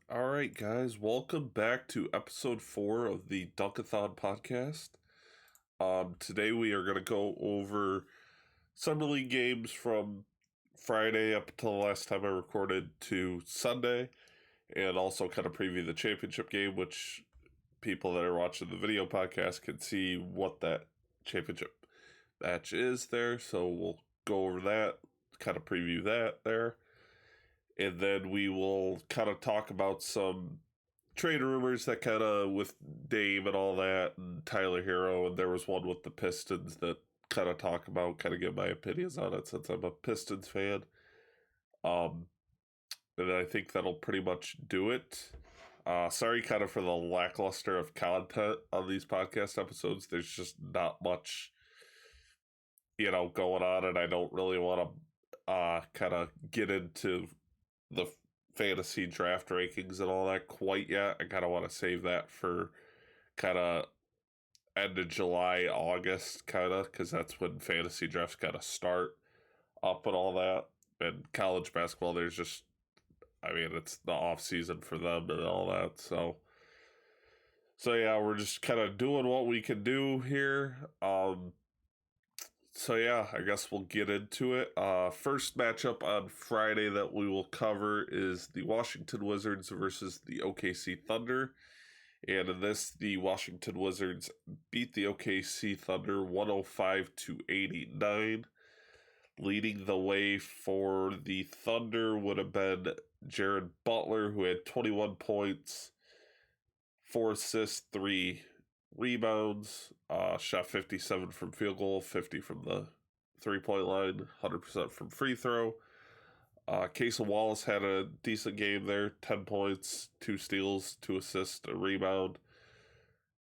All right, guys, welcome back to episode 4 of the Dunk-A-Thon podcast. Today we are going to go over Summer League games from Friday up until the last time I recorded to Sunday, and also kind of preview the championship game, which people that are watching the video podcast can see what that championship match is there. So we'll go over that, kind of preview that there. And then we will kind of talk about some trade rumors that kind of with Dame and all that, and Tyler Hero, and there was one with the Pistons that kind of talk about, kind of get my opinions on it since I'm a Pistons fan. Um, and I think that'll pretty much do it. Sorry, kind of for the lackluster of content on these podcast episodes. There's just not much, going on, and I don't really want to kind of get into the fantasy draft rankings and all that quite yet. I kind of want to save that for kind of end of July, August, kind of, because that's when fantasy drafts kind of start up and all that. And college basketball, it's the off season for them and all that. So yeah, we're just kind of doing what we can do here. So yeah, I guess we'll get into it. First matchup on Friday that we will cover is the Washington Wizards versus the OKC Thunder. And in this, the Washington Wizards beat the OKC Thunder 105-89. Leading the way for the Thunder would have been Jared Butler, who had 21 points, 4 assists, 3 rebounds, shot 57 from field goal, 50 from the three-point line, 100% from free throw. Casey Wallace had a decent game there, 10 points, 2 steals, 2 assists, a rebound.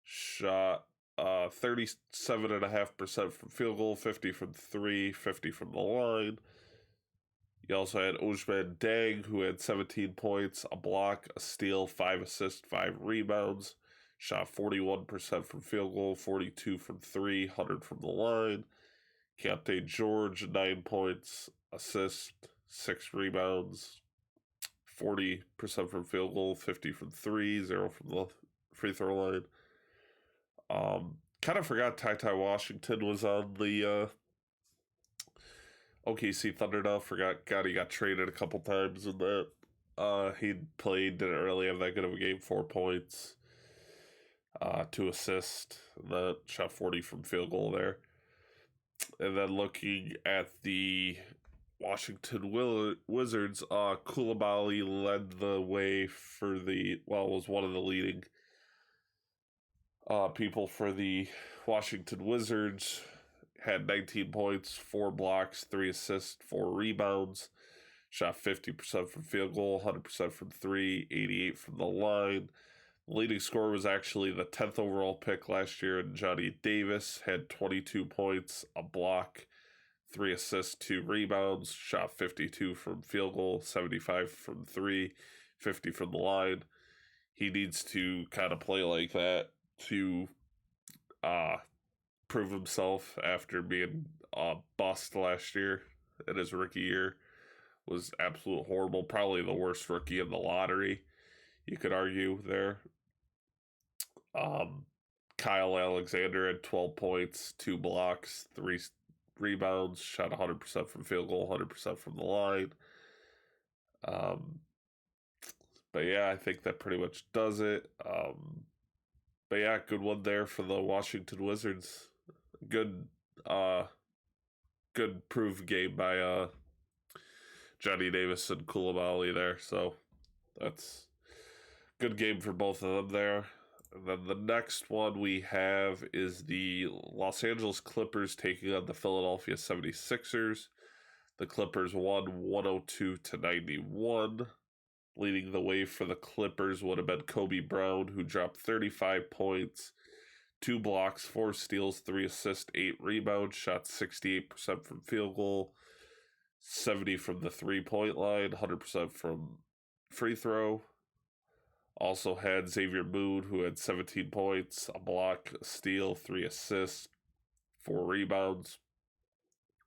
Shot 37.5% from field goal, 50 from 3, 50 from the line. You also had Ousmane Dieng, who had 17 points, a block, a steal, 5 assists, 5 rebounds. Shot 41% from field goal, 42 from 3, 100 from the line. Keontae George, 9 points, assist, 6 rebounds, 40% from field goal, 50 from 3, 0 from the free throw line. Kind of forgot Ty Washington was on the OKC Thunder now. God, he got traded a couple times in that. He played, didn't really have that good of a game, 4 points. 2 assists, that shot 40 from field goal there. And then looking at the Washington Wizards, Koulibaly led the way was one of the leading people for the Washington Wizards. Had 19 points, 4 blocks, 3 assists, 4 rebounds. Shot 50% from field goal, 100% from 3, 88 from the line. The leading scorer was actually the 10th overall pick last year, and Johnny Davis had 22 points, a block, 3 assists, 2 rebounds, shot 52 from field goal, 75 from 3, 50 from the line. He needs to kind of play like that to prove himself after being a bust last year in his rookie year. Was absolute horrible, probably the worst rookie in the lottery, you could argue there. Kyle Alexander had 12 points, 2 blocks, 3 rebounds, shot 100% from field goal, 100% from the line. But yeah, I think that pretty much does it. But yeah, good one there for the Washington Wizards. Good proof game by Johnny Davis and Koulibaly there. So that's good game for both of them there. And then the next one we have is the Los Angeles Clippers taking on the Philadelphia 76ers. The Clippers won 102-91. Leading the way for the Clippers would have been Kobe Brown, who dropped 35 points, 2 blocks, 4 steals, 3 assists, 8 rebounds, shot 68% from field goal, 70 from the three-point line, 100% from free throw. Also had Xavier Moon, who had 17 points, a block, a steal, 3 assists, 4 rebounds.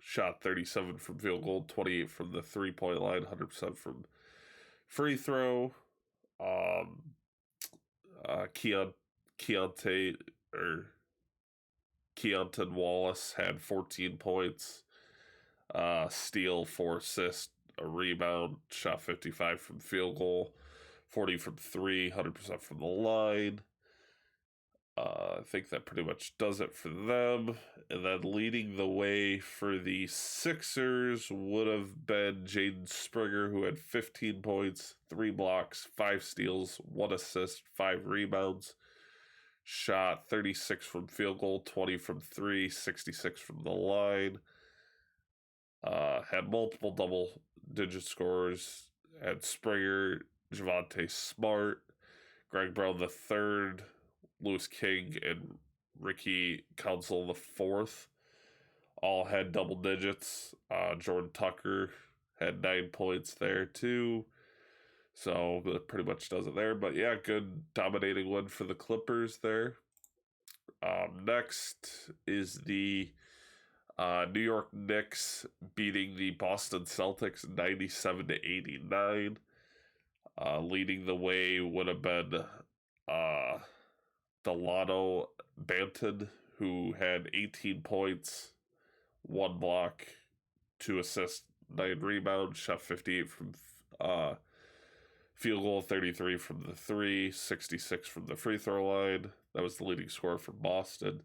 Shot 37 from field goal, 28 from the three-point line, 100% from free throw. Um, Keontae or Keontae Wallace had 14 points, steal, 4 assists, a rebound, shot 55 from field goal, 40 from three, 100% from the line. I think that pretty much does it for them. And then leading the way for the Sixers would have been Jaden Springer, who had 15 points, 3 blocks, 5 steals, 1 assist, 5 rebounds. Shot 36 from field goal, 20 from three, 66 from the line. Had multiple double-digit scores. Had Springer, Javonte Smart, Greg Brown III, Lewis King, and Ricky Council the fourth all had double digits. Jordan Tucker had 9 points there too. So that pretty much does it there. But yeah, good dominating win for the Clippers there. Next is the New York Knicks beating the Boston Celtics 97-89. Leading the way would have been Delano Banton, who had 18 points, 1 block, 2 assists, 9 rebounds, shot 58 from field goal, 33 from the three, 66 from the free throw line. That was the leading scorer for Boston.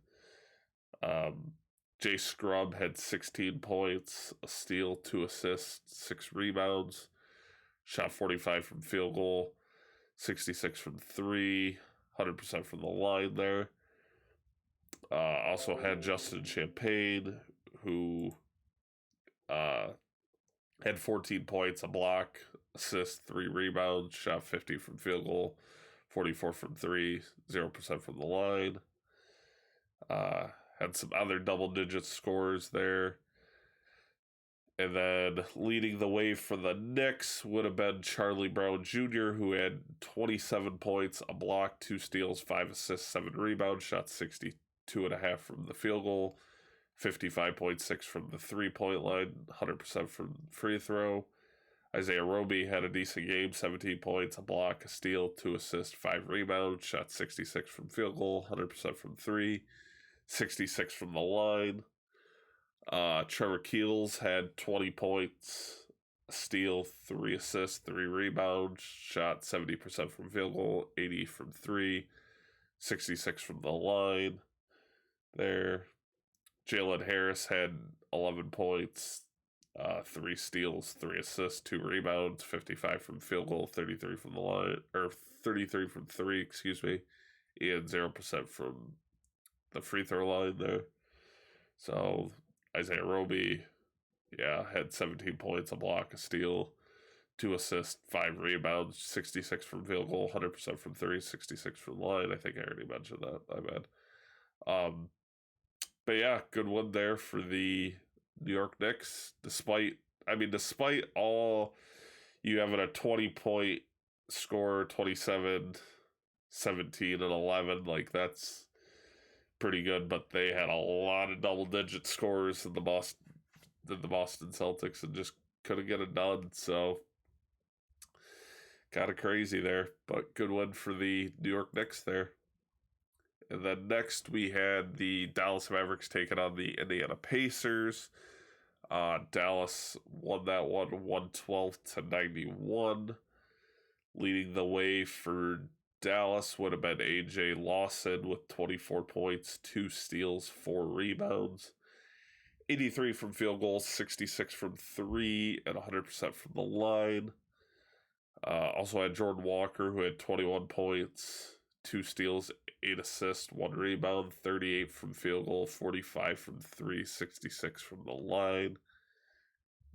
Jay Scrubb had 16 points, a steal, 2 assists, 6 rebounds, shot 45 from field goal, 66 from three, 100% from the line there. Also had Justin Champagne, who had 14 points, a block, assist, 3 rebounds, shot 50 from field goal, 44 from three, 0% from the line. Had some other double-digit scores there. And then leading the way for the Knicks would have been Charlie Brown Jr., who had 27 points, a block, 2 steals, 5 assists, 7 rebounds, shot 62.5 from the field goal, 55.6 from the three-point line, 100% from free throw. Isaiah Roby had a decent game, 17 points, a block, a steal, 2 assists, 5 rebounds, shot 66 from field goal, 100% from three, 66 from the line. Trevor Keels had 20 points, a steal, 3 assists, 3 rebounds, shot 70% from field goal, 80 from three, 66 from the line there. Jalen Harris had 11 points, 3 steals, 3 assists, 2 rebounds, 55 from field goal, 33 from the line, or 33 from three, excuse me, and 0% from the free throw line there. So Isaiah Roby, had 17 points, a block, a steal, 2 assists, 5 rebounds, 66 from field goal, 100% from three, 66 from the line. I think I already mentioned that. My bad. But yeah, good one there for the New York Knicks. Despite all you having a 20-point score, 27, 17, and 11, like that's pretty good. But they had a lot of double-digit scores in the Boston Celtics and just couldn't get it done. So kind of crazy there, but good one for the New York Knicks there. And then next we had the Dallas Mavericks taking on the Indiana Pacers. Dallas won that one 112-91. Leading the way for Dallas would have been AJ Lawson with 24 points, 2 steals, 4 rebounds. 83 from field goal, 66 from three, and 100% from the line. Also had Jordan Walker, who had 21 points, 2 steals, 8 assists, 1 rebound, 38 from field goal, 45 from three, 66 from the line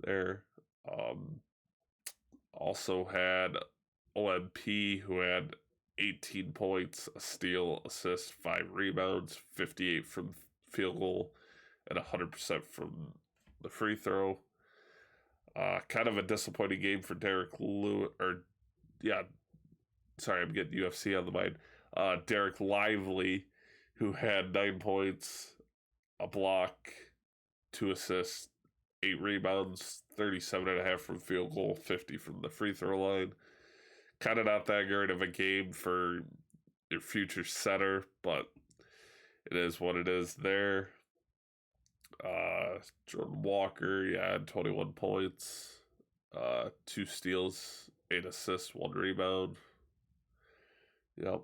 there. Also had OMP, who had 18 points, a steal, assist, 5 rebounds, 58 from field goal, and 100% from the free throw. Kind of a disappointing game for Derek Lewis, I'm getting UFC on the mind. Derek Lively, who had 9 points, a block, 2 assists, 8 rebounds, 37.5 from field goal, 50 from the free throw line. Kind of not that great of a game for your future center, but it is what it is there. Jordan Walker, yeah, had 21 points, 2 steals, 8 assists, 1 rebound. Yep.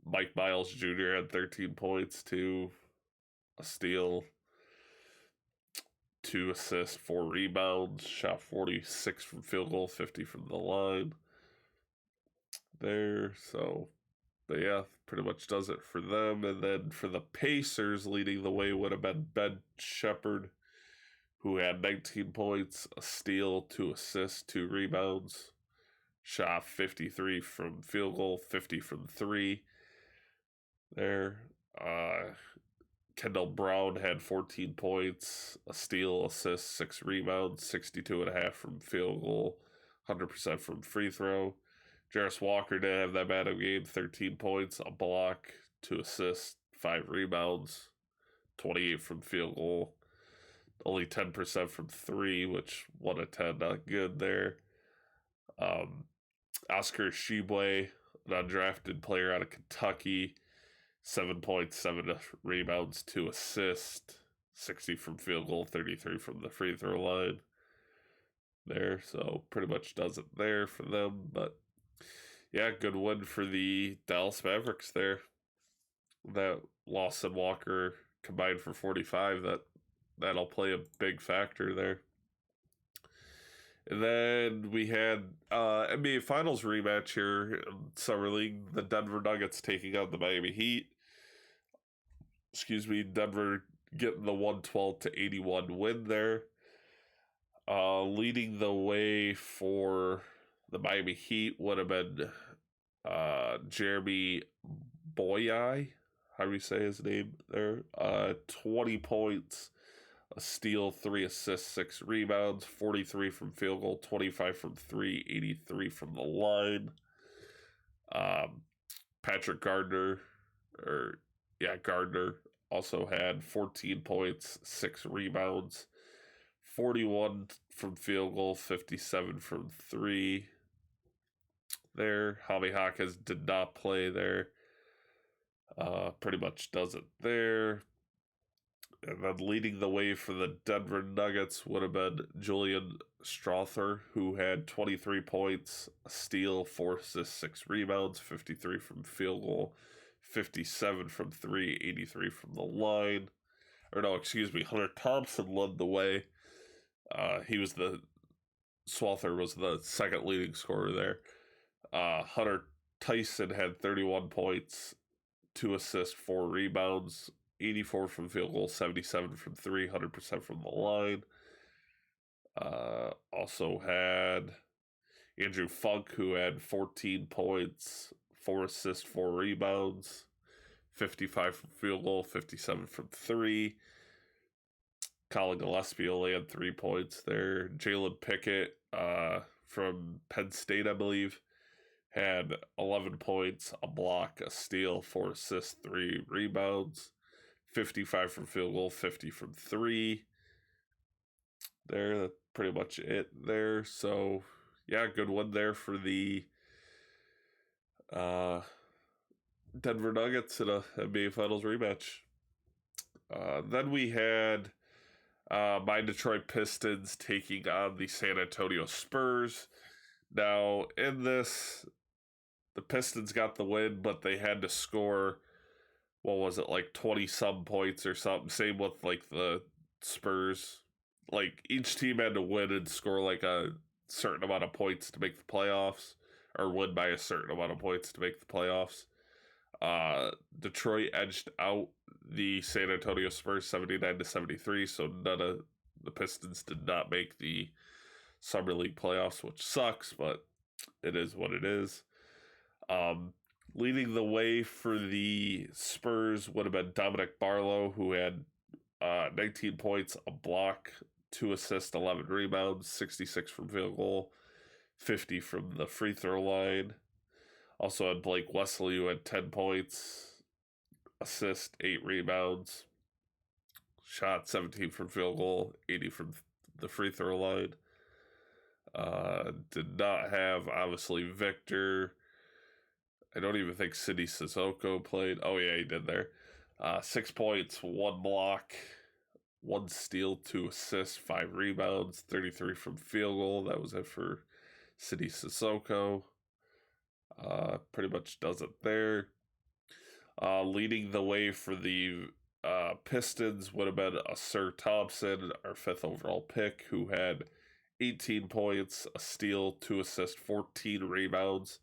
Mike Miles Jr. had 13 points, a steal, 2 assists, 4 rebounds, shot 46 from field goal, 50 from the line there. So, but yeah, pretty much does it for them. And then for the Pacers, leading the way would have been Ben Shepherd, who had 19 points, a steal, 2 assists, 2 rebounds, shot 53 from field goal, 50 from three there. Kendall Brown had 14 points, a steal, assist, 6 rebounds, 62.5 from field goal, 100% from free throw. Jarris Walker didn't have that bad of a game, 13 points, a block, 2 assists, 5 rebounds, 28 from field goal, only 10% from three, which 1 of 10, not good there. Oscar Tshiebwe, an undrafted player out of Kentucky, 7 points, 7 rebounds, 2 assists, 60 from field goal, 33 from the free throw line there. So pretty much does it there for them. But yeah, good win for the Dallas Mavericks there. That Lawson Walker combined for 45. That'll play a big factor there. And then we had NBA Finals rematch here in Summer League. The Denver Nuggets taking on the Miami Heat. Denver getting the 112-81 win there. Leading the way for the Miami Heat would have been Jeremy Boyai. How do you say his name there? 20 points, a steal, 3 assists, 6 rebounds, 43 from field goal, 25 from three, 83 from the line. Patrick Gardner, Gardner also had 14 points, 6 rebounds, 41 from field goal, 57 from three there. Javi Hawkins did not play there. Pretty much does it there. And then leading the way for the Denver Nuggets would have been Julian Strawther, who had 23 points, a steal, 4 assists, 6 rebounds, 53 from field goal, 57 from three, 83 from the line. Hunter Thompson led the way. Swather was the second leading scorer there. Hunter Tyson had 31 points, 2 assists, 4 rebounds, 84 from field goal, 77 from three, 100% from the line. Also had Andrew Funk, who had 14 points, 4 assists, 4 rebounds, 55 from field goal, 57 from three. Colin Gillespie only had 3 points there. Jalen Pickett from Penn State, I believe, had 11 points, a block, a steal, 4 assists, 3 rebounds, 55 from field goal, 50 from three. There, that's pretty much it there. So, yeah, good one there for the Denver Nuggets in a NBA Finals rematch. Then we had my Detroit Pistons taking on the San Antonio Spurs. Now, in this, the Pistons got the win, but they had to score, 20-some points or something. Same with, the Spurs. Each team had to win and score, a certain amount of points to make the playoffs, or win by a certain amount of points to make the playoffs. Detroit edged out the San Antonio Spurs 79-73, so none of the Pistons did not make the Summer League playoffs, which sucks, but it is what it is. Leading the way for the Spurs would have been Dominic Barlow, who had 19 points, a block, 2 assists, 11 rebounds, 66 from field goal, 50 from the free throw line. Also had Blake Wesley, who had 10 points, assist, 8 rebounds, shot 17 from field goal, 80 from the free throw line. Did not have, obviously, Victor. I don't even think Sidney Sissoko played. Oh, yeah, he did there. 6 points, 1 block, 1 steal, 2 assists, 5 rebounds, 33 from field goal. That was it for Sidney Sissoko. Pretty much does it there. Leading the way for the Pistons would have been Sir Thompson, our 5th overall pick, who had 18 points, a steal, 2 assists, 14 rebounds,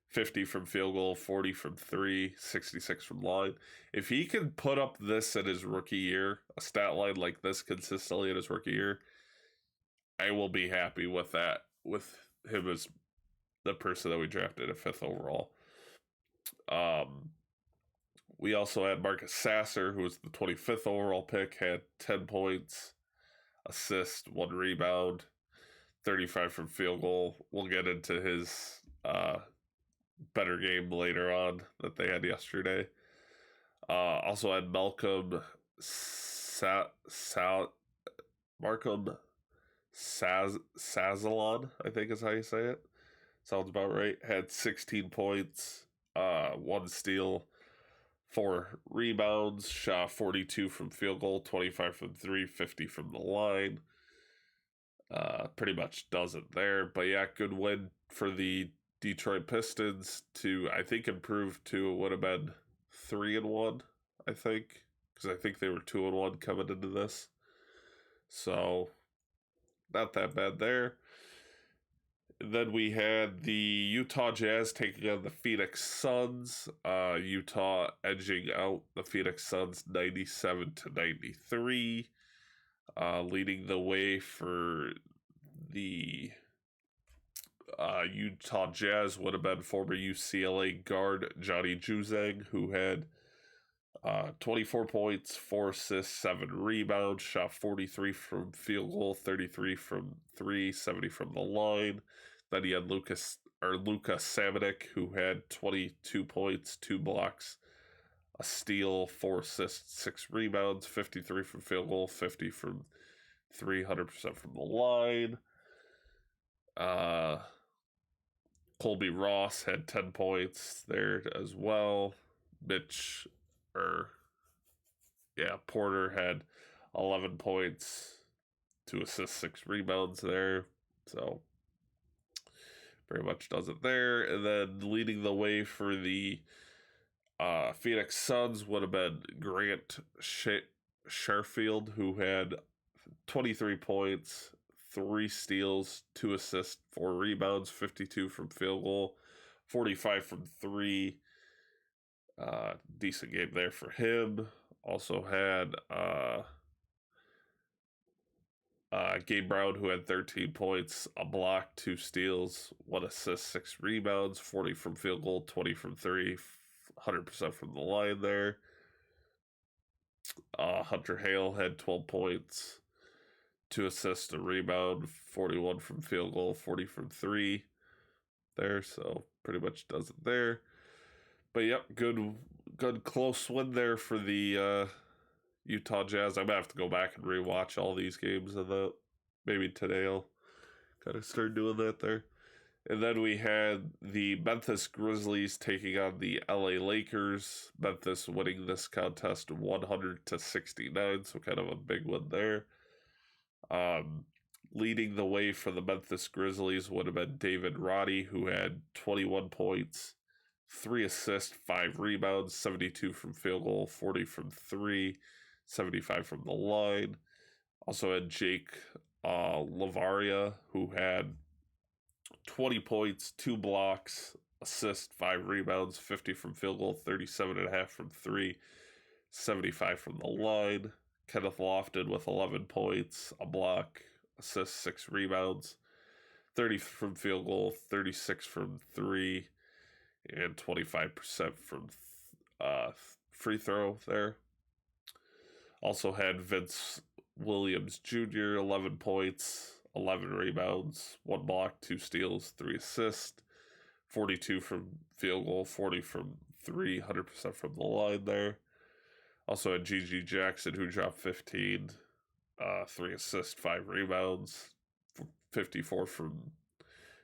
50 from field goal, 40 from 3, 66 from line. If he can put up this in his rookie year, a stat line like this consistently in his rookie year, I will be happy with that, with him as the person that we drafted at 5th overall. We also had Marcus Sasser, who was the 25th overall pick, had 10 points, assist, 1 rebound, 35 from field goal. We'll get into his better game later on that they had yesterday. Also had Malcolm Sazalon, I think is how you say it. Sounds about right. Had 16 points, 1 steal, 4 rebounds, shot 42 from field goal, 25 from 3, 50 from the line. Pretty much does it there. But yeah, good win for the Detroit Pistons to, I think, improve to what would have been 3-1, I think. Because I think they were 2-1 coming into this. So, not that bad there. And then we had the Utah Jazz taking on the Phoenix Suns. Utah edging out the Phoenix Suns 97-93. Leading the way for the Utah Jazz would have been former UCLA guard Johnny Juzang, who had 24 points, 4 assists, 7 rebounds, shot 43 from field goal, 33 from 3, 70 from the line. Then he had Luka Samanic, who had 22 points, 2 blocks, a steal, 4 assists, 6 rebounds, 53 from field goal, 50 from 3, 100% from the line. Colby Ross had 10 points there as well. Porter had 11 points, 2 assists, 6 rebounds there. So, very much does it there. And then leading the way for the Phoenix Suns would have been Grant Sherfield, who had 23 points, 3 steals, 2 assists, 4 rebounds, 52 from field goal, 45 from 3. Decent game there for him. Also had Gabe Brown, who had 13 points, a block, 2 steals, 1 assist, 6 rebounds, 40 from field goal, 20 from 3, 100% from the line there. Hunter Hale had 12 points, 2 assists, a rebound, 41 from field goal, 40 from 3 there, so pretty much does it there. But yep, good close win there for the Utah Jazz. I'm gonna have to go back and rewatch all these games, and maybe today I'll kind of start doing that there. And then we had the Memphis Grizzlies taking on the LA Lakers. Memphis winning this contest 100-69, so kind of a big one there. Leading the way for the Memphis Grizzlies would have been David Roddy, who had 21 points, 3 assists, 5 rebounds, 72 from field goal, 40 from 3, 75 from the line. Also had Jake Lavaria, who had 20 points, 2 blocks, assist, 5 rebounds, 50 from field goal, 37.5 from 3, 75 from the line. Kenneth Lofton with 11 points, a block, assist, 6 rebounds, 30 from field goal, 36 from 3, and 25% from free throw there. Also had Vince Williams Jr., 11 points, 11 rebounds, 1 block, 2 steals, 3 assists, 42 from field goal, 40 from 3, 100% from the line there. Also had G.G. Jackson, who dropped 15, 3 assists, 5 rebounds, 54 from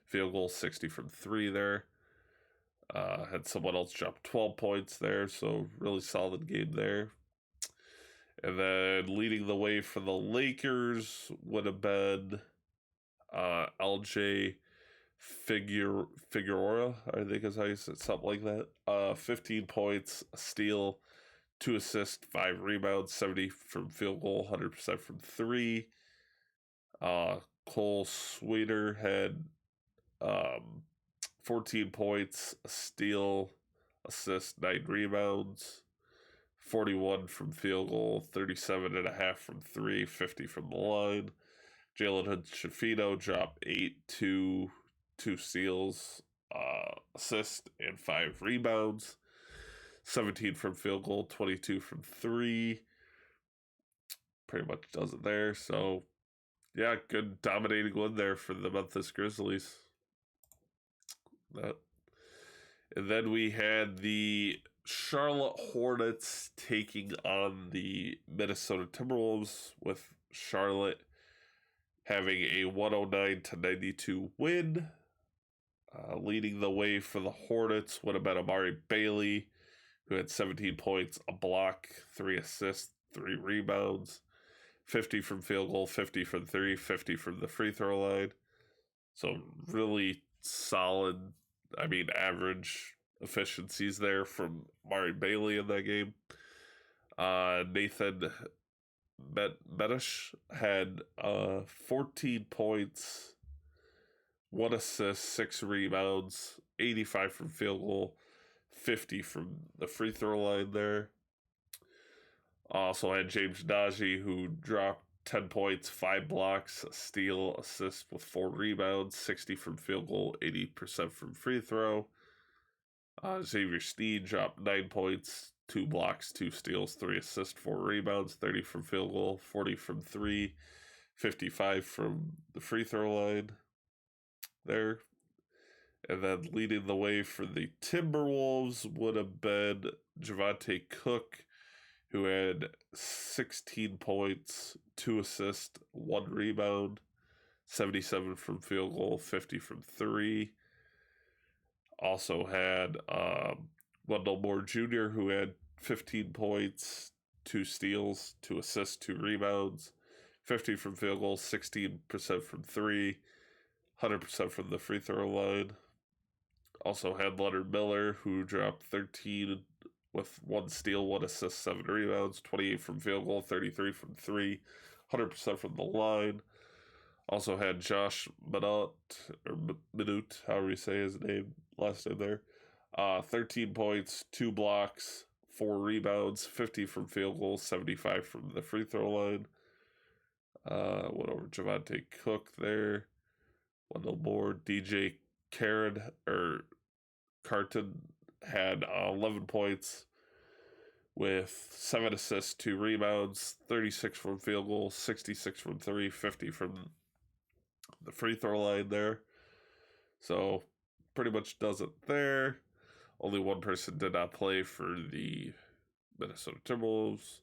field goal, 60 from three there. Had someone else drop 12 points there, so really solid game there. And then leading the way for the Lakers would have been LJ Figueroa, I think is how you said, something like that. 15 points, a steal, 2 assists, 5 rebounds, 70 from field goal, 100% from three. Cole Sweeter had 14 points, a steal, assist, 9 rebounds, 41 from field goal, 37.5 from three, 50 from the line. Jalen Hood-Schifino dropped 8, 2 steals, assist, and 5 rebounds. 17 from field goal, 22 from three. Pretty much does it there. So, yeah, good dominating one there for the Memphis Grizzlies. And then we had the Charlotte Hornets taking on the Minnesota Timberwolves, with Charlotte having a 109-92 win. Leading the way for the Hornets would have been Amari Bailey, who had 17 points, a block, 3 assists, 3 rebounds, 50 from field goal, 50 from three, 50 from the free throw line. So really solid, average efficiencies there from Amari Bailey in that game. Nathan Bedish had 14 points, 1 assist, 6 rebounds, 85 from field goal, 50 from the free throw line there. Also had James Naji, who dropped 10 points, 5 blocks, a steal, assist with 4 rebounds, 60 from field goal, 80% from free throw. Xavier Steen dropped 9 points, 2 blocks, 2 steals, 3 assists, 4 rebounds, 30 from field goal, 40 from three, 55 from the free throw line there. And then leading the way for the Timberwolves would have been Javonte Cook, who had 16 points, 2 assists, 1 rebound, 77 from field goal, 50 from three. Also had Wendell Moore Jr., who had 15 points, 2 steals, 2 assists, 2 rebounds, 50 from field goal, 16% from three, 100% from the free throw line. Also had Leonard Miller, who dropped 13 with 1 steal, 1 assist, 7 rebounds, 28 from field goal, 33 from three, 100% from the line. Also had Josh Minute, however you say his last name there. 13 points, 2 blocks, 4 rebounds, 50 from field goal, 75 from the free throw line. Went over Javonte Cook there. Wendell Moore, DJ Carton had 11 points with 7 assists, 2 rebounds, 36 from field goal, 66 from three, 50 from the free throw line there. So pretty much does it there. Only one person did not play for the Minnesota Timberwolves.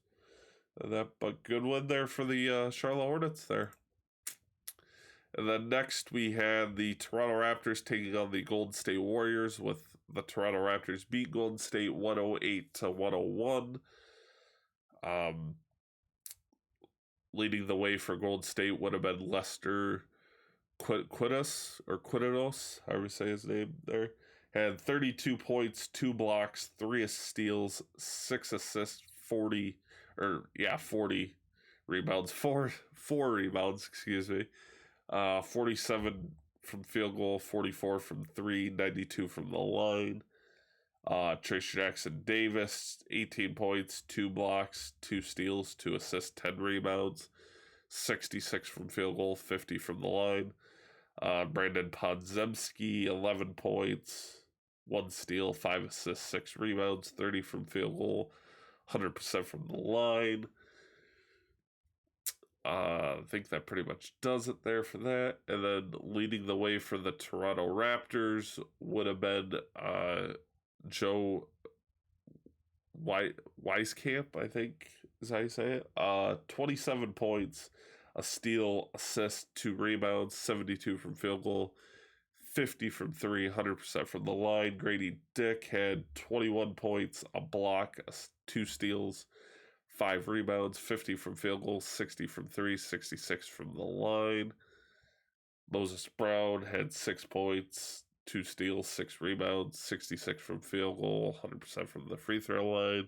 But good win there for the Charlotte Hornets there. And then next we had the Toronto Raptors taking on the Golden State Warriors, with the Toronto Raptors beat Golden State 108-101. Leading the way for Golden State would have been Lester Quintos, however you say his name there. Had 32 points, 2 blocks, 3 steals, 6 assists, 40 rebounds, 4 rebounds, excuse me. 47 from field goal, 44 from three, 92 from the line. Trace Jackson Davis, 18 points, 2 blocks, 2 steals, 2 assists, 10 rebounds, 66 from field goal, 50 from the line. Brandon Podziemski, 11 points, 1 steal, 5 assists, 6 rebounds, 30 from field goal, 100% from the line. I think that pretty much does it there for that. And then leading the way for the Toronto Raptors would have been Joe Wieskamp, I think is how you say it. 27 points, a steal, assist, 2 rebounds, 72 from field goal, 50 from three, 100% from the line. Grady Dick had 21 points, a block, 2 steals, 5 rebounds, 50 from field goal, 60 from three, 66 from the line. Moses Brown had 6 points, 2 steals, 6 rebounds, 66 from field goal, 100% from the free throw line.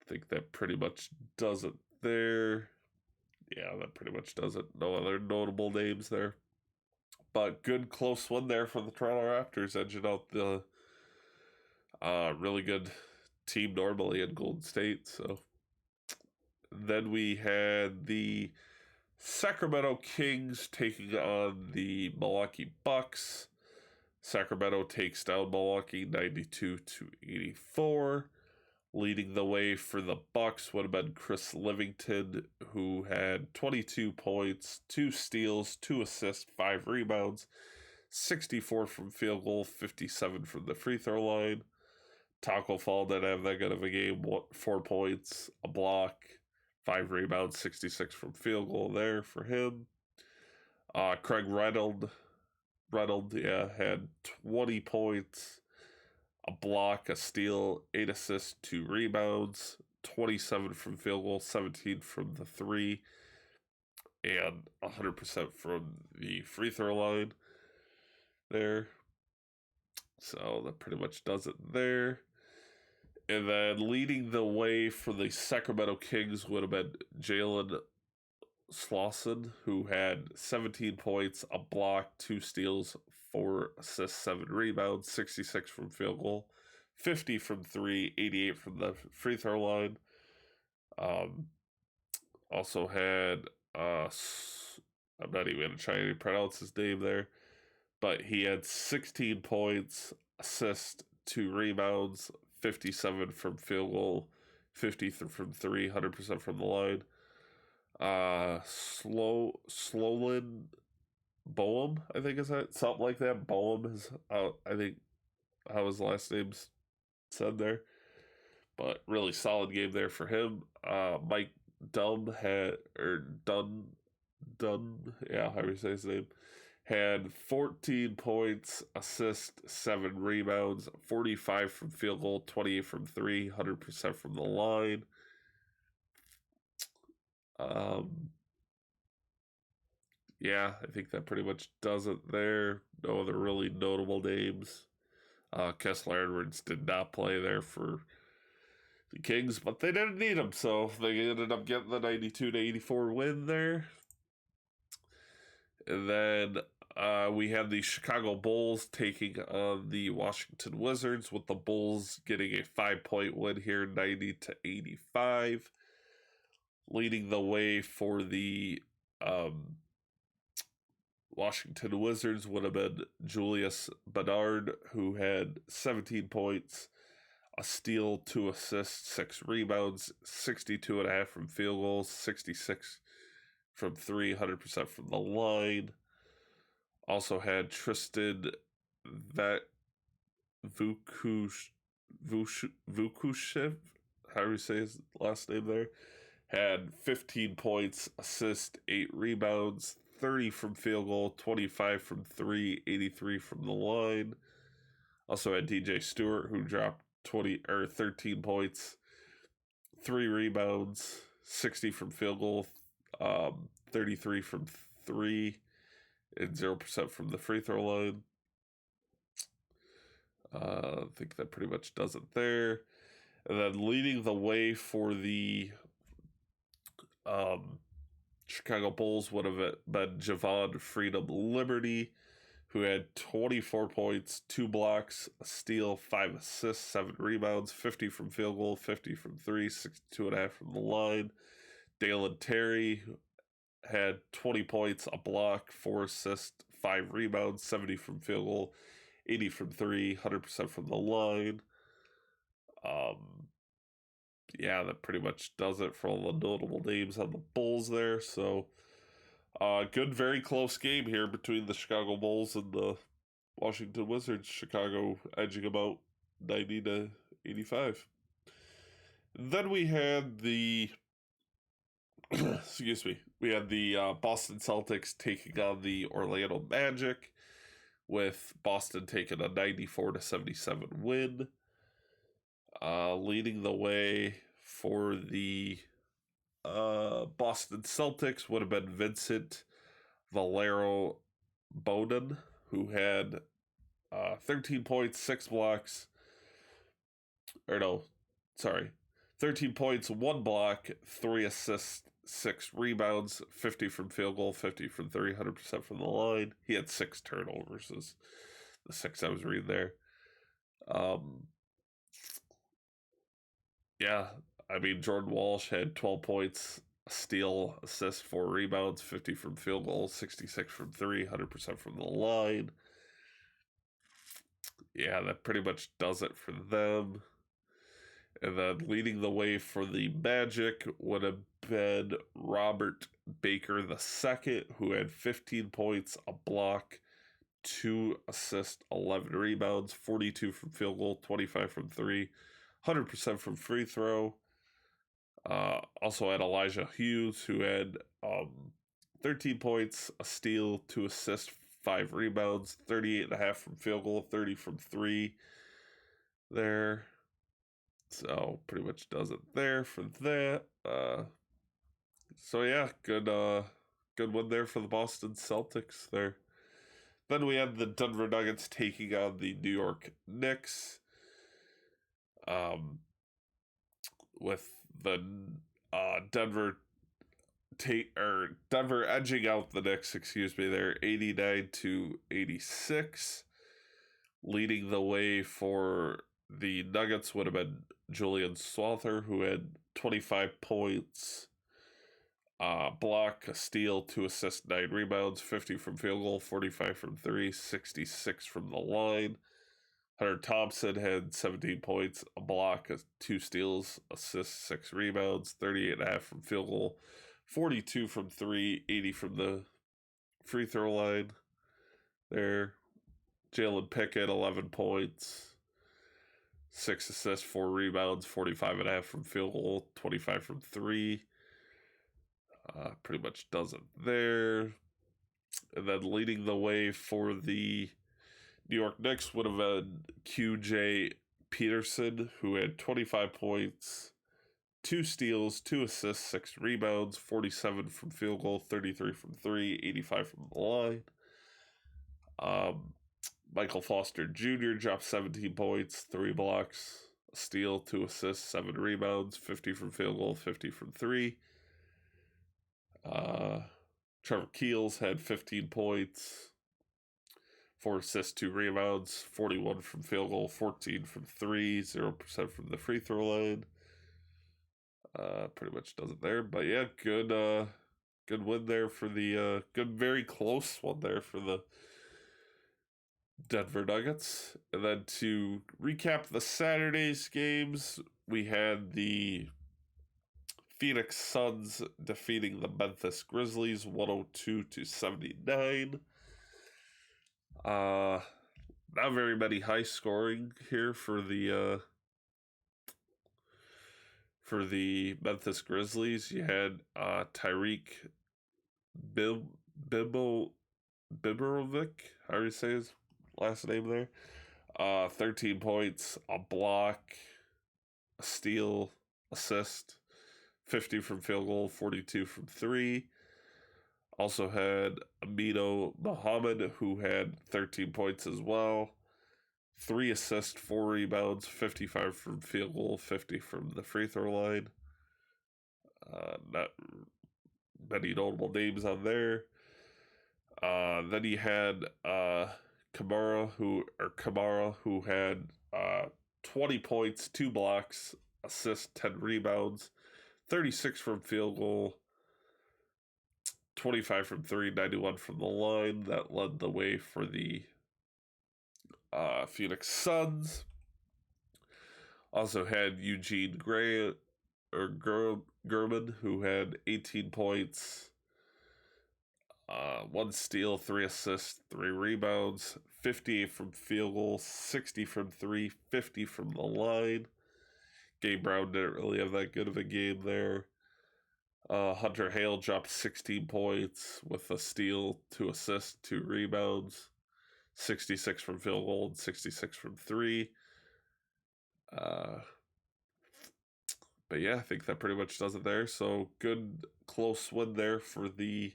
I think that pretty much does it there. Yeah, that pretty much does it. No other notable names there. But good close one there for the Toronto Raptors, edging out the really good team normally in Golden State. So then we had the Sacramento Kings taking on the Milwaukee Bucks. Sacramento takes down Milwaukee 92-84. Leading the way for the Bucks would have been Chris Livingston, who had 22 points, 2 steals, 2 assists, 5 rebounds, 64 from field goal, 57 from the free throw line. Taco Fall didn't have that good of a game, 4 points, a block, 5 rebounds, 66 from field goal there for him. Craig Reynolds, had 20 points, a block, a steal, 8 assists, 2 rebounds, 27 from field goal, 17 from the 3, and 100% from the free throw line there. So that pretty much does it there. And then leading the way for the Sacramento Kings would have been Jalen Slauson, who had 17 points, a block, 2 steals, 4 assists, 7 rebounds, 66 from field goal, 50 from 3, 88 from the free throw line. Also had, I'm not even going to try to pronounce his name there, but he had 16 points, assist, 2 rebounds, 57 from field goal, 50 from 3, 100% from the line. Slowland Boehm, I think is that something like that. Boehm is I think how his last name's said there, but really solid game there for him. Mike Dunn, yeah, however you say his name, had 14 points, assist, 7 rebounds, 45 from field goal, 28 from 3, 100% from the line. Yeah, I think that pretty much does it there. No other really notable names. Kessler Edwards did not play there for the Kings, but they didn't need him, so they ended up getting the 92-84 win there. And then we had the Chicago Bulls taking on the Washington Wizards, with the Bulls getting a 5-point win here, 90-85. Leading the way for the Washington Wizards would have been Julius Bernard, who had 17 points, a steal, 2 assists, 6 rebounds, 62.5 from field goals, 66 from 3, 100% from the line. Also had Tristan Vukushev, however you say his last name there, had 15 points, assist, 8 rebounds, 30 from field goal, 25 from 3, 83 from the line. Also had DJ Stewart, who dropped 13 points, 3 rebounds, 60 from field goal, 33 from 3, and 0% from the free throw line. I think that pretty much does it there. And then leading the way for the Chicago Bulls would have been Javon Freedom Liberty, who had 24 points, 2 blocks, a steal, 5 assists, 7 rebounds, 50 from field goal, 50 from 3, 62.5 from the line. Dalen Terry had 20 points, a block, 4 assists, 5 rebounds, 70 from field goal, 80 from 3, 100% from the line. Yeah, that pretty much does it for all the notable names on the Bulls there. So, good, very close game here between the Chicago Bulls and the Washington Wizards. Chicago edging about 90-85. Then we had the excuse me. We had the Boston Celtics taking on the Orlando Magic, with Boston taking a 94-77 win. Leading the way for the Boston Celtics would have been Vincent Valero Bowden, who had 13 points, 6 blocks. Or no, sorry. 13 points, 1 block, 3 assists, 6 rebounds, 50 from field goal, 50 from 3, 100% from the line. He had 6 turnovers, is the 6 I was reading there. Yeah, I mean, Jordan Walsh had 12 points, a steal, assist, 4 rebounds, 50 from field goal, 66 from 3, 100% from the line. Yeah, that pretty much does it for them. And then leading the way for the Magic would have been Robert Baker II, who had 15 points, a block, 2 assists, 11 rebounds, 42 from field goal, 25 from 3, 100% from free throw. Also had Elijah Hughes, who had 13 points, a steal, 2 assists, 5 rebounds, 38.5 from field goal, 30 from 3 there. So pretty much does it there for that. So yeah, good one there for the Boston Celtics there. Then we had the Denver Nuggets taking on the New York Knicks. With the Denver edging out the Knicks, they're 89-86. Leading the way for the Nuggets would have been Julian Slaughter, who had 25 points, block, a steal, 2 assists, 9 rebounds, 50 from field goal, 45 from 3, 66 from the line. Hunter Thompson had 17 points, a block, 2 steals, assists, 6 rebounds, 38.5 from field goal, 42 from 3, 80 from the free throw line there. Jalen Pickett, 11 points, 6 assists, 4 rebounds, 45.5 from field goal, 25 from 3. Pretty much does it there. And then leading the way for the New York Knicks would have been QJ Peterson, who had 25 points, 2 steals, 2 assists, 6 rebounds, 47 from field goal, 33 from 3, 85 from the line. Michael Foster Jr. dropped 17 points, 3 blocks, a steal, 2 assists, 7 rebounds, 50 from field goal, 50 from 3. Trevor Keels had 15 points, 4 assists, 2 rebounds, 41 from field goal, 14 from 3, 0% from the free throw line. Pretty much does it there. But yeah, good win there for the very close one there for the Denver Nuggets. And then to recap the Saturday's games, we had the Phoenix Suns defeating the Memphis Grizzlies 102-79. Not very many high scoring here for the Memphis Grizzlies. You had Tyreek Bibovic, how do you say his last name there? 13 points, a block, a steal, assist, 50 from field goal, 42 from 3. Also had Amino Muhammad, who had 13 points as well. 3 assists, 4 rebounds, 55 from field goal, 50 from the free throw line. Not many notable names on there. Then he had Kamara, who had 20 points, 2 blocks, assists, 10 rebounds, 36 from field goal, 25 from 3, 91 from the line. That led the way for the Phoenix Suns. Also had Eugene Gray or German, who had 18 points, 1 steal, 3 assists, 3 rebounds, 58 from field goal, 60 from 3, 50 from the line. Gabe Brown didn't really have that good of a game there. Hunter Hale dropped 16 points with a steal, 2 assists, 2 rebounds, 66 from field goal and 66 from 3. But yeah, I think that pretty much does it there. So good close win there for the,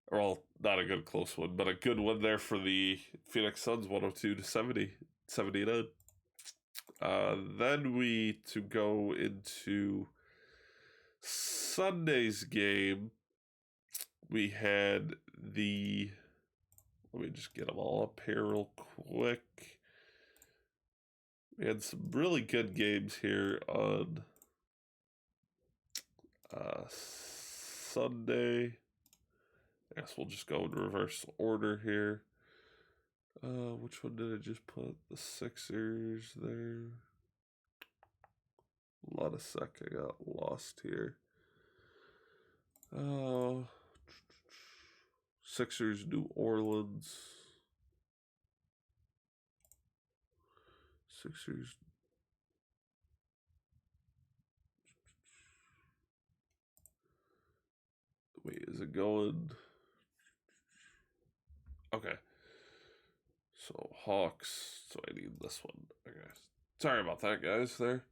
well, not a good close one, but a good win there for the Phoenix Suns, 102-70, 79. Then we to go into Sunday's game. We had the, let me just get them all up here real quick. We had some really good games here on Sunday. I guess we'll just go in reverse order here. Which one did I just put? The Sixers there. A lot of sec, I got lost here. Sixers, New Orleans. Sixers. Wait, is it going? Okay. So Hawks. So I need this one. Okay. Sorry about that, guys. There.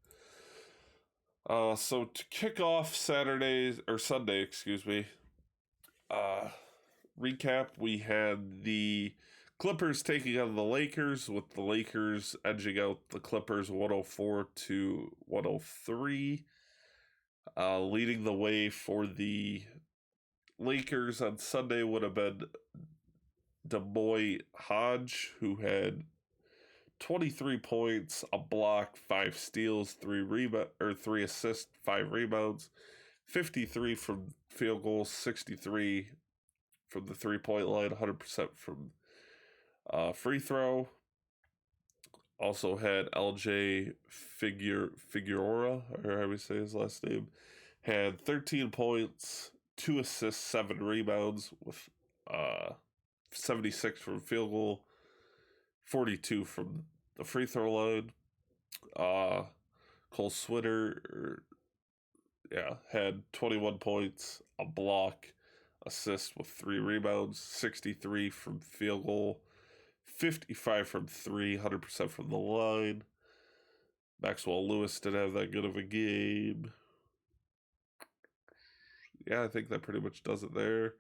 So to kick off Sunday, excuse me. Recap: we had the Clippers taking on the Lakers, with the Lakers edging out the Clippers 104-103. Leading the way for the Lakers on Sunday would have been Demoy Hodge, who had 23 points, a block, 5 steals, 3 assists, 5 rebounds, 53 from field goals, 63 from the 3-point line, 100% from free throw. Also had LJ Figueroa, or how we say his last name, had 13 points, 2 assists, 7 rebounds, with 76 from field goal, 42 from the free throw line. Cole Switter, had 21 points, a block, assist with 3 rebounds, 63 from field goal, 55 from 3, 100% from the line. Maxwell Lewis didn't have that good of a game. Yeah, I think that pretty much does it there.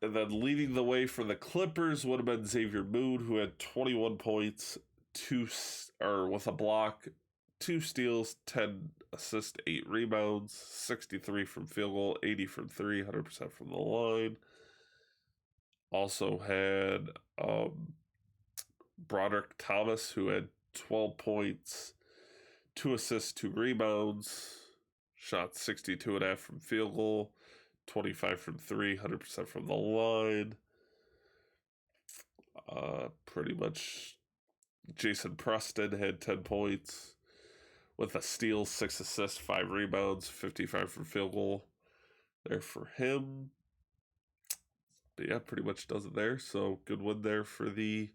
And then leading the way for the Clippers would have been Xavier Moon, who had 21 points, with a block, 2 steals, 10 assists, 8 rebounds, 63 from field goal, 80 from 3, 100% from the line. Also had Broderick Thomas, who had 12 points, 2 assists, 2 rebounds, shot 62.5 from field goal, 25 from 3, 100% from the line. Pretty much Jason Preston had 10 points with a steal, 6 assists, 5 rebounds, 55 from field goal there for him. But yeah, pretty much does it there. So good win there for the,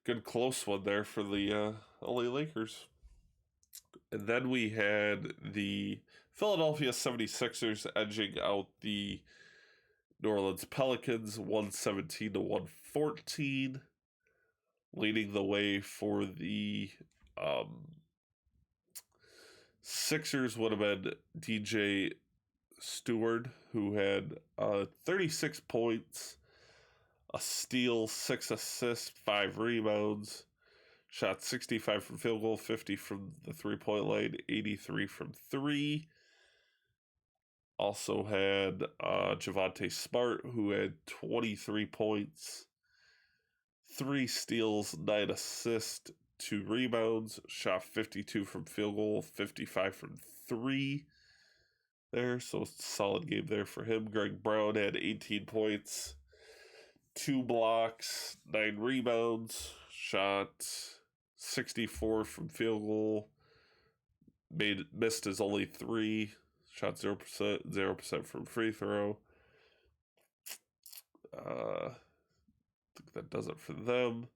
good close one there for the LA Lakers. And then we had the Philadelphia 76ers edging out the New Orleans Pelicans 117-114. Leading the way for the Sixers would have been DJ Stewart, who had 36 points, a steal, 6 assists, 5 rebounds, shot 65 from field goal, 50 from the 3-point line, 83 from 3. Also had Javonte Smart, who had 23 points, 3 steals, 9 assists, 2 rebounds, shot 52 from field goal, 55 from 3 there. So solid game there for him. Greg Brown had 18 points, 2 blocks, 9 rebounds, shot 64 from field goal, missed his only 3, shot 0% from free throw. I think that does it for them.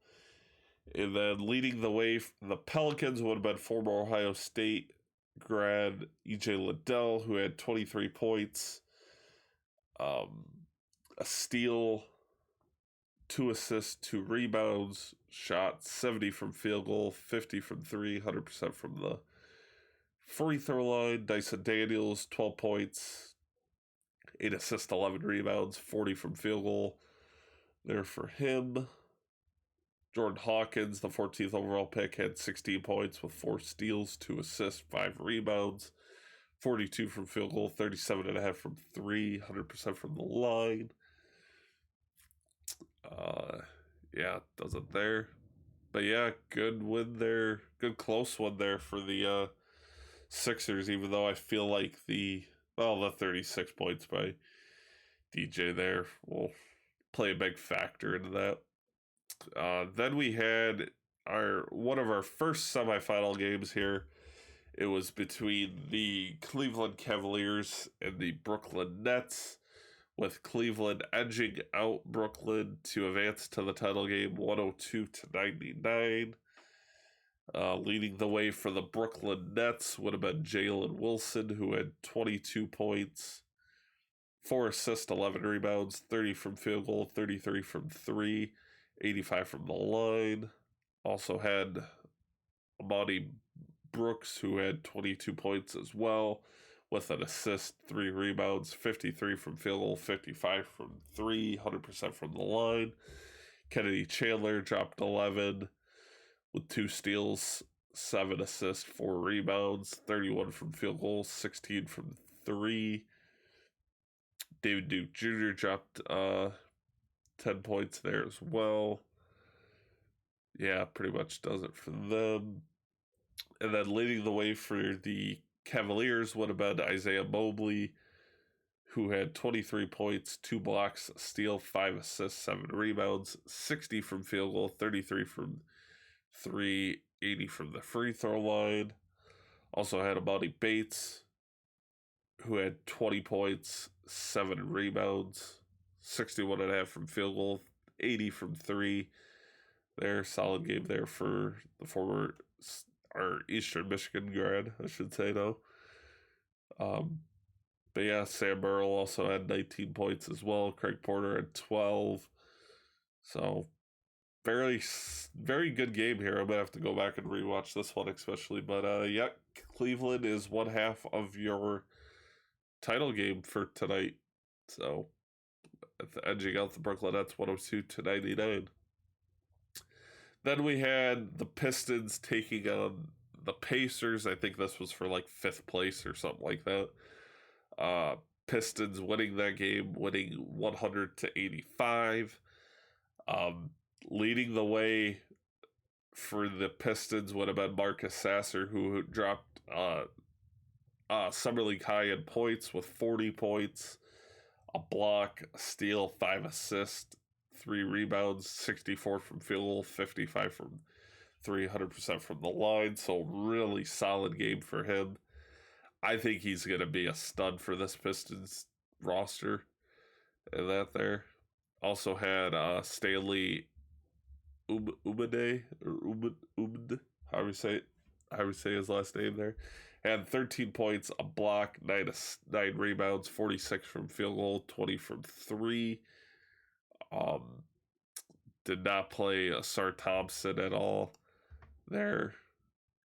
And then leading the way, the Pelicans would have been former Ohio State grad EJ Liddell, who had 23 points, um, a steal, 2 assists, 2 rebounds, shot 70 from field goal, 50 from 3, 100% from the free throw line. Dyson Daniels, 12 points, 8 assists, 11 rebounds, 40 from field goal. There for him. Jordan Hawkins, the 14th overall pick, had 16 points with 4 steals, 2 assists, 5 rebounds, 42 from field goal, 37.5 from 3, 100% from the line. Yeah, does it there. But yeah, good win there. Good close one there for the Sixers, even though I feel like the 36 points by DJ there will play a big factor into that. Then we had one of our first semifinal games here. It was between the Cleveland Cavaliers and the Brooklyn Nets, with Cleveland edging out Brooklyn to advance to the title game 102-99. Leading the way for the Brooklyn Nets would have been Jalen Wilson, who had 22 points, 4 assists, 11 rebounds, 30 from field goal, 33 from 3, 85 from the line. Also had Amani Brooks, who had 22 points as well, with an assist, 3 rebounds, 53 from field goal, 55 from 3, 100% from the line. Kennedy Chandler dropped 11 with 2 steals, 7 assists, 4 rebounds, 31 from field goal, 16 from 3. David Duke Jr. dropped 10 points there as well. Yeah, pretty much does it for them. And then leading the way for the Cavaliers would have been Isaiah Mobley, who had 23 points, 2 blocks, a steal, 5 assists, 7 rebounds, 60 from field goal, 33 from 3, 80 from the free throw line. Also had Amani Bates, who had 20 points, 7 rebounds, 61.5 from field goal, 80 from 3. There, solid game there for the former, or Eastern Michigan grad, I should say, though. But yeah, Sam Burrell also had 19 points as well. Craig Porter had 12. So, very, very good game here. I'm going to have to go back and rewatch this one especially. But yeah, Cleveland is one half of your title game for tonight. So, edging out the Brooklyn Nets 102-99. Then we had the Pistons taking on the Pacers. I think this was for like 5th place or something like that. Pistons winning that game, winning 100-85. Leading the way for the Pistons would have been Marcus Sasser, who dropped Summer League high in points with 40 points, a block, a steal, 5 assists, 3 rebounds, 64 from field goal, 55 from 300% from the line. So really solid game for him. I think he's going to be a stud for this Pistons roster. And that there. Also had Stanley Umade, or Umd, however you say his last name there. Had 13 points, a block, 9 rebounds, 46 from field goal, 20 from 3. Did not play Sar Thompson at all there.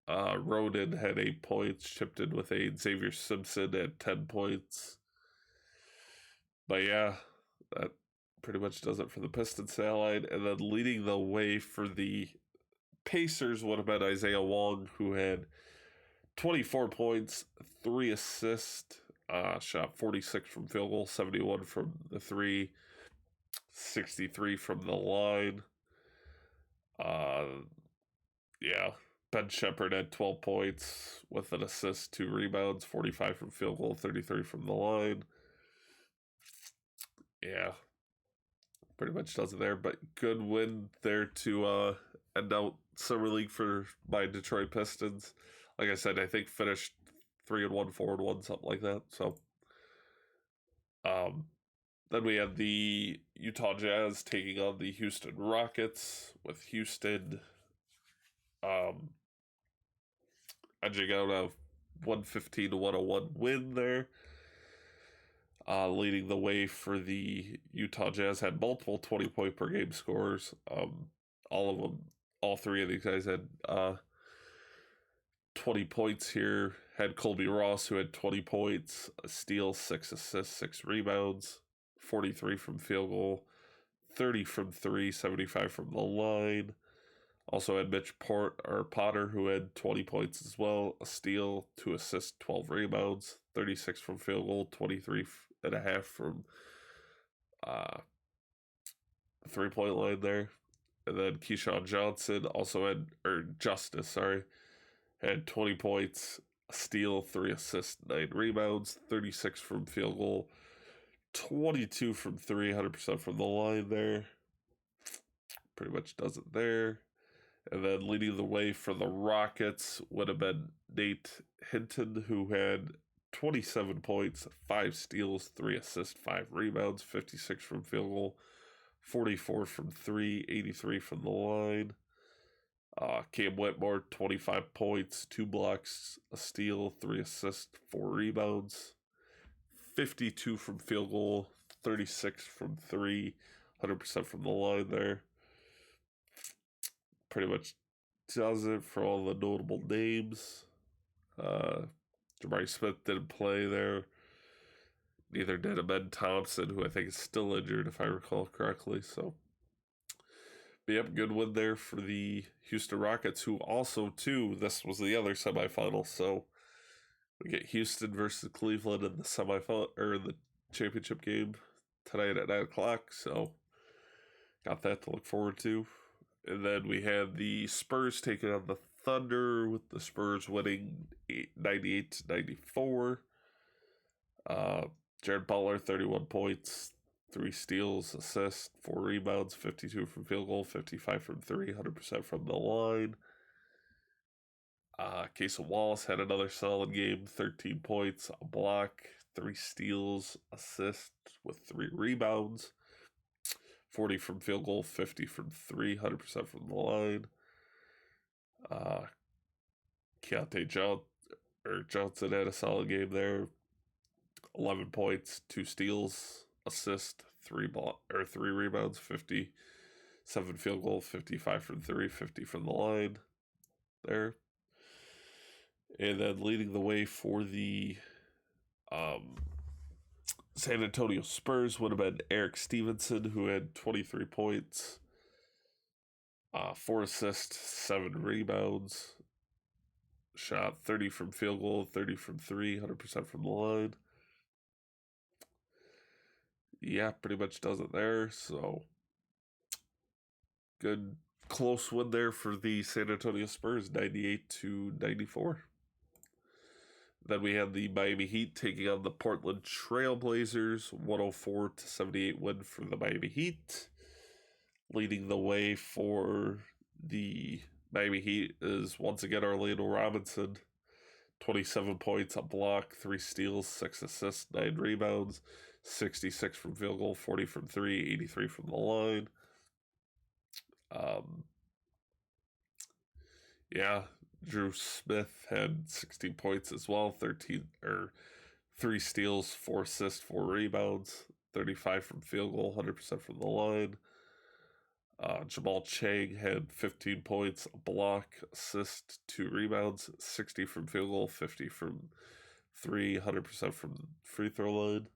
Roden had 8 points, chipped in with 8. Xavier Simpson had 10 points. But yeah, that pretty much does it for the Pistons line. And then leading the way for the Pacers would have been Isaiah Wong, who had 24 points, 3 assists, shot 46 from field goal, 71 from the 3, 63 from the line. Yeah, Ben Shepherd had 12 points with an assist, 2 rebounds, 45 from field goal, 33 from the line. Yeah, pretty much does it there, but good win there to end out Summer League for my Detroit Pistons. Like I said, I think finished 3-1, 4-1, something like that. So, then we had the Utah Jazz taking on the Houston Rockets, with Houston edging out of 115 to 101 win there. Leading the way for the Utah Jazz had multiple 20-point per game scores. All of them, all three of these guys had 20 points here. Had Colby Ross, who had 20 points, a steal, 6 assists, 6 rebounds, 43 from field goal, 30 from 3, 75 from the line. Also had Mitch Potter, who had 20 points as well, a steal, 2 assists, 12 rebounds, 36 from field goal, 23.5 from 3-point line there. And then Keyshawn Johnson had 20 points, a steal, 3 assists, 9 rebounds, 36 from field goal, 22 from 3, 100% from the line there. Pretty much does it there. And then leading the way for the Rockets would have been Nate Hinton, who had 27 points, 5 steals, 3 assists, 5 rebounds, 56 from field goal, 44 from 3, 83 from the line. Cam Whitmore, 25 points, 2 blocks, a steal, 3 assists, 4 rebounds, 52 from field goal, 36 from 3, 100% from the line there. Pretty much does it for all the notable names. Jabari Smith didn't play there. Neither did Amen Thompson, who I think is still injured, if I recall correctly. So, but yep, good win there for the Houston Rockets, who also, too, this was the other semifinal. So, we get Houston versus Cleveland in the semifinal, or the championship game tonight at 9 o'clock. So, got that to look forward to. And then we had the Spurs taking on the Thunder, with the Spurs winning 98-94. Jared Butler, 31 points, 3 steals, assists, 4 rebounds, 52 from field goal, 55 from 3, 100% from the line. Casey Wallace had another solid game, 13 points, a block, 3 steals, assists with 3 rebounds. 40 from field goal, 50 from 3, 100% from the line. Keontae Johnson had a solid game there. 11 points, 2 steals, assist, 3 rebounds, 57 field goal, 55 from 3, 50 from the line there. And then leading the way for the San Antonio Spurs would have been Eric Stevenson, who had 23 points, 4 assists, 7 rebounds, shot 30 from field goal, 30 from 3, 100% from the line. Yeah, pretty much does it there. So, good close win there for the San Antonio Spurs, 98-94. Then we had the Miami Heat taking on the Portland Trail Blazers, 104-78 win for the Miami Heat. Leading the way for the Miami Heat is once again Orlando Robinson, 27 points, a block, 3 steals, 6 assists, 9 rebounds, 66 from field goal, 40 from 3, 83 from the line. Drew Smith had 16 points as well, 3 steals, 4 assists, 4 rebounds, 35 from field goal, 100% from the line. Jamal Chang had 15 points, a block, assist, 2 rebounds, 60 from field goal, 50 from 3, 100% from the free throw line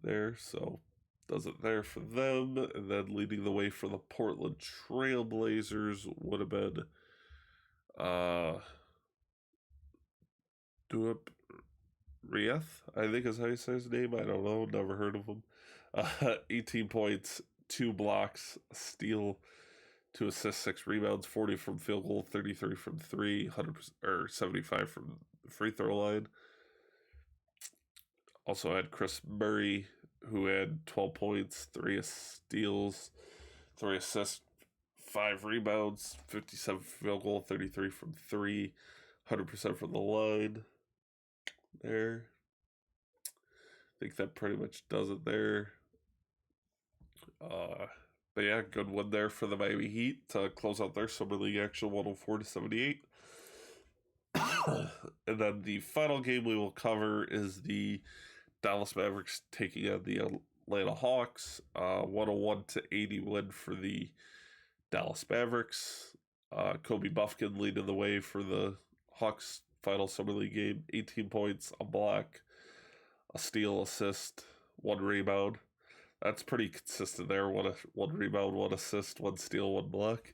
there. So does it there for them. And then leading the way for the Portland Trail Blazers would have been Duip Rieth, I think is how you say his name. I don't know, never heard of him. 18 points, 2 blocks, a steal, 2 assists, 6 rebounds, 40 from field goal, 33 from 3, 100% or 75 from the free throw line. Also had Chris Murray, who had 12 points, 3 steals, 3 assists, 5 rebounds, 57 field goal, 33 from 3, 100% from the line there. I think that pretty much does it there. But yeah, good win there for the Miami Heat to close out their Summer League action, 104-78. And then the final game we will cover is the Dallas Mavericks taking on the Atlanta Hawks. 101-80 win for the Dallas Mavericks. Kobe Buffkin leading the way for the Hawks final Summer League game. 18 points, a block, a steal, assist, one rebound. That's pretty consistent there. One rebound, one assist, one steal, one block.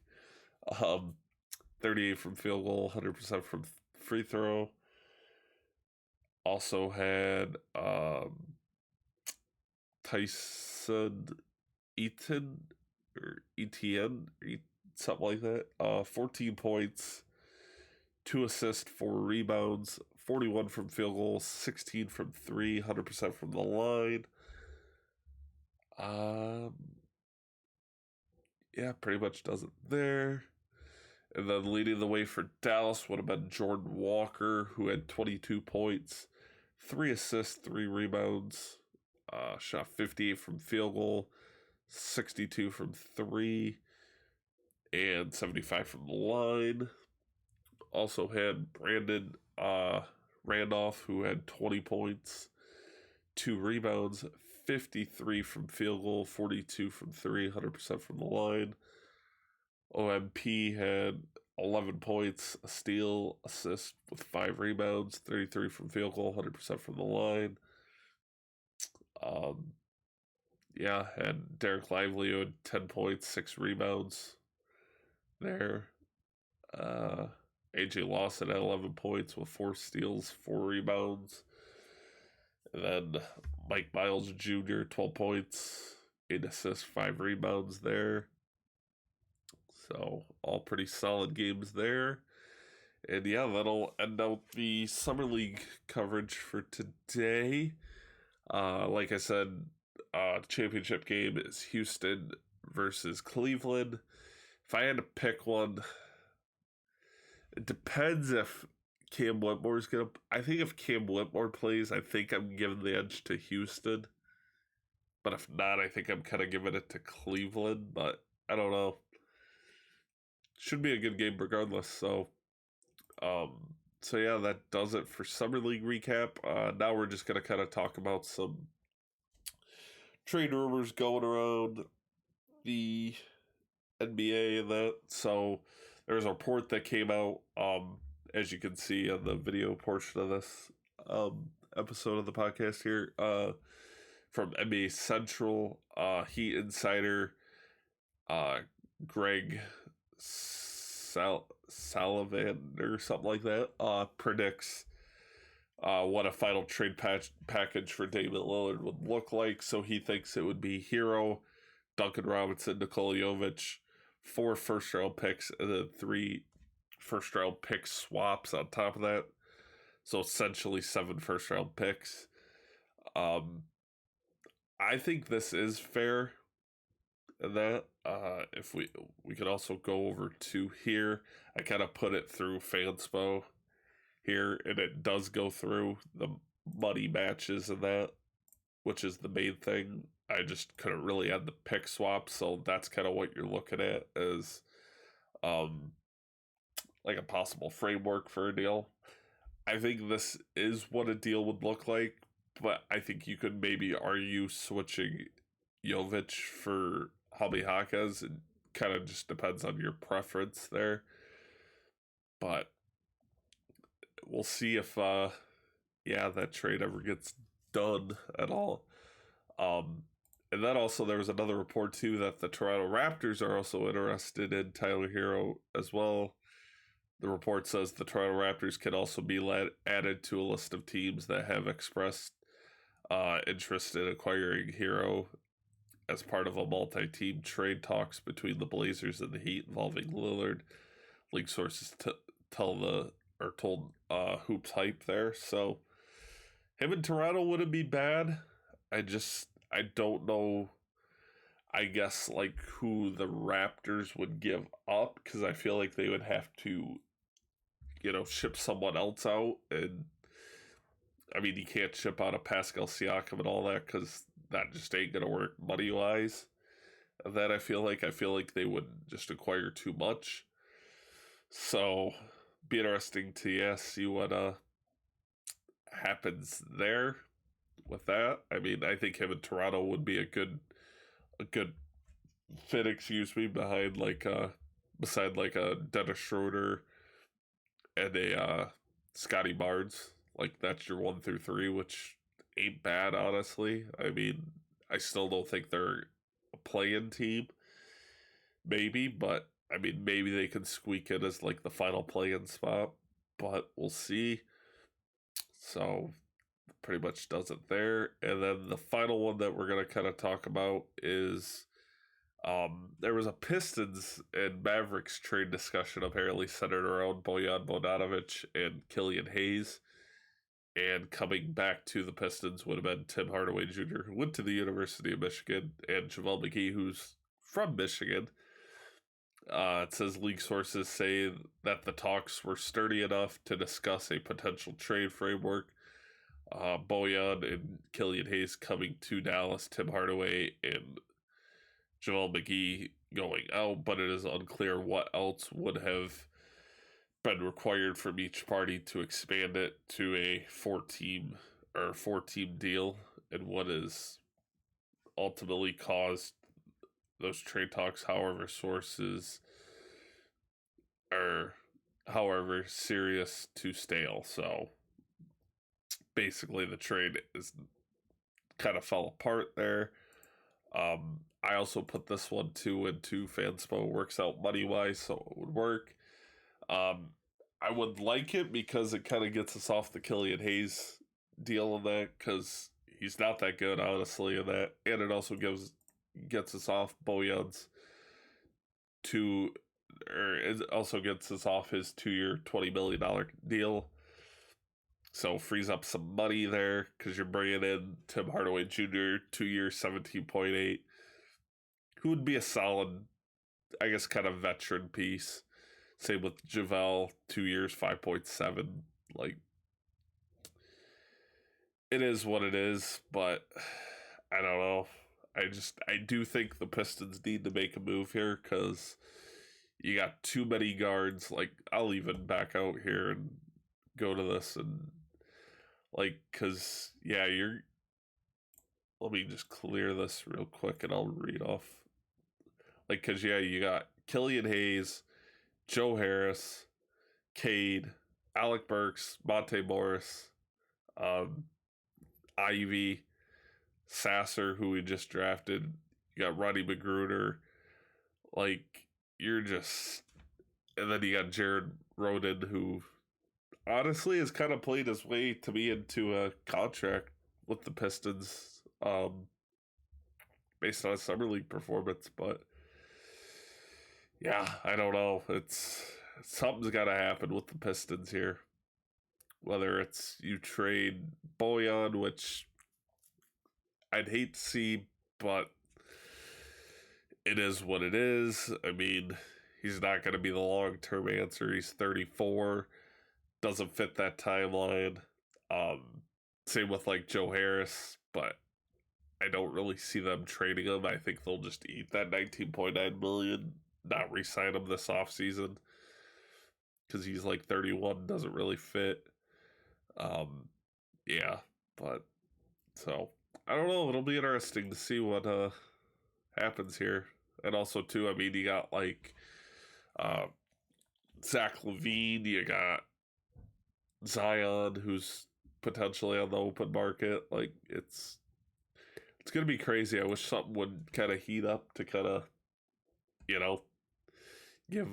38 from field goal, 100% from free throw. Also had Tyson Eaton or ETN, something like that. 14 points, 2 assists, 4 rebounds, 41 from field goal, 16 from 3, 100% from the line. Yeah, pretty much does it there. And then leading the way for Dallas would have been Jordan Walker, who had 22 points, 3 assists, 3 rebounds, shot 58 from field goal, 62 from 3, and 75 from the line. Also had Brandon Randolph, who had 20 points, 2 rebounds, 53 from field goal, 42 from 3, 100% from the line. OMP had 11 points, a steal, assist with 5 rebounds, 33 from field goal, 100% from the line. Had Derek Lively who had 10 points, 6 rebounds there. AJ Lawson had 11 points with 4 steals, 4 rebounds. And then Mike Miles Jr., 12 points, 8 assists, 5 rebounds there. So, all pretty solid games there. And yeah, that'll end out the Summer League coverage for today. Like I said, championship game is Houston versus Cleveland. If I had to pick one, it depends if Cam Whitmore's gonna. I think if Cam Whitmore plays, I think I'm giving the edge to Houston. But if not, I think I'm kind of giving it to Cleveland. But I don't know. Should be a good game regardless. So yeah, that does it for Summer League recap. Now we're just gonna kind of talk about some trade rumors going around the NBA and that. So there's a report that came out, as you can see on the video portion of this episode of the podcast here, from NBA Central, Heat insider Greg Sullivan or something like that predicts what a final trade package for Damian Lillard would look like. So he thinks it would be Hero, Duncan Robinson, Nikola Jovic, 4 first-round picks, and then 3 first-round pick swaps on top of that. So essentially 7 first-round picks. I think this is fair. And that, if we could also go over to here, I kind of put it through Fanspo here, and it does go through the money matches and that, which is the main thing. I just couldn't really add the pick swap, so that's kind of what you're looking at as like a possible framework for a deal. I think this is what a deal would look like, but I think you could maybe argue switching Jovic for Javi Jaquez. It kind of just depends on your preference there. But we'll see if that trade ever gets done at all. And then also there was another report too that the Toronto Raptors are also interested in Tyler Hero as well. The report says the Toronto Raptors can also be added to a list of teams that have expressed interest in acquiring Hero as part of a multi-team trade talks between the Blazers and the Heat involving Lillard. League sources told Hoops Hype there. So him in Toronto wouldn't be bad. I don't know, I guess, like, who the Raptors would give up, because I feel like they would have to, ship someone else out. And, I mean, you can't ship out a Pascal Siakam and all that, because that just ain't going to work money-wise. And that I feel like they would just acquire too much. So, be interesting to see what happens there with that. I mean, I think him in Toronto would be a good fit, excuse me, behind beside like a Dennis Schroeder and a Scotty Barnes. Like that's your 1 through 3, which ain't bad, honestly. I mean, I still don't think they're a play-in team, maybe, but I mean, maybe they can squeak in as like the final play-in spot, but we'll see. So pretty much does it there. And then the final one that we're gonna kind of talk about is there was a Pistons and Mavericks trade discussion apparently centered around Bojan Bogdanovic and Killian Hayes. And coming back to the Pistons would have been Tim Hardaway Jr., who went to the University of Michigan, and JaVale McGee, who's from Michigan. It says league sources say that the talks were sturdy enough to discuss a potential trade framework. Bojan and Killian Hayes coming to Dallas, Tim Hardaway and JaVale McGee going out, but it is unclear what else would have been required from each party to expand it to a four-team deal, and what has ultimately caused those trade talks, however serious, to stale. So basically the trade is kind of fell apart there. I also put this one too into Fanspo works out money wise, so it would work. I would like it because it kind of gets us off the Killian Hayes deal in that, because he's not that good, honestly, in that, and it also gets us off Bojan's it also gets us off his 2-year $20 million deal. So frees up some money there because you're bringing in Tim Hardaway Jr., 2 years, 17.8, who would be a solid, I guess, kind of veteran piece. Same with JaVale, 2 years, 5.7. Like, it is what it is, but I don't know. I do think the Pistons need to make a move here because you got too many guards. Like, I'll even back out here and go to this and, like, because, yeah, let me just clear this real quick and I'll read off. Like, because, yeah, you got Killian Hayes, Joe Harris, Cade, Alec Burks, Monte Morris, Ivy, Sasser, who we just drafted. You got Roddy Magruder. Like, you're just... And then you got Jared Roden, who honestly has kind of played his way to me into a contract with the Pistons based on a summer league performance. But yeah, I don't know. Something's got to happen with the Pistons here. Whether it's you trade Bojan, which I'd hate to see, but it is what it is. I mean, he's not going to be the long-term answer. He's 34. Doesn't fit that timeline. Same with like Joe Harris, but I don't really see them trading him. I think they'll just eat that $19.9 million, not re-sign him this offseason because he's like 31, doesn't really fit. Yeah, but so I don't know. It'll be interesting to see what happens here. And also too, I mean, you got like Zach LaVine, you got Zion, who's potentially on the open market. Like, it's gonna be crazy. I wish something would kind of heat up to kind of, give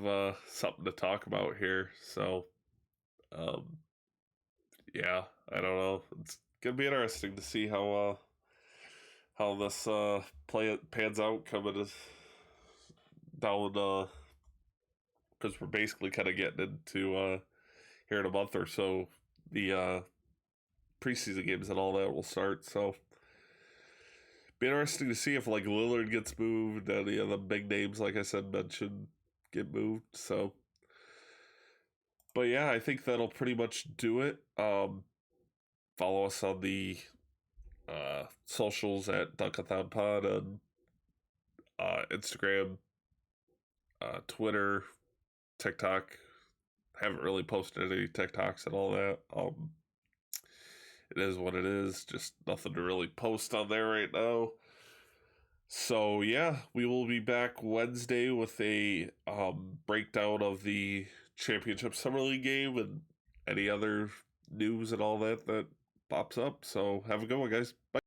something to talk about here. So, yeah, I don't know. It's gonna be interesting to see how this pans out coming down, because we're basically kind of getting into here in a month or so the preseason games and all that will start. So be interesting to see if like Lillard gets moved, any of the big names, like I said, mentioned, get moved. So, but yeah, I think that'll pretty much do it. Follow us on the socials at Dunk-A-Thon Pod on Instagram, Twitter, TikTok, haven't really posted any TikToks and all that. It is what it is. Just nothing to really post on there right now. So yeah, we will be back Wednesday with a breakdown of the championship summer league game and any other news and all that pops up. So have a good one, guys. Bye.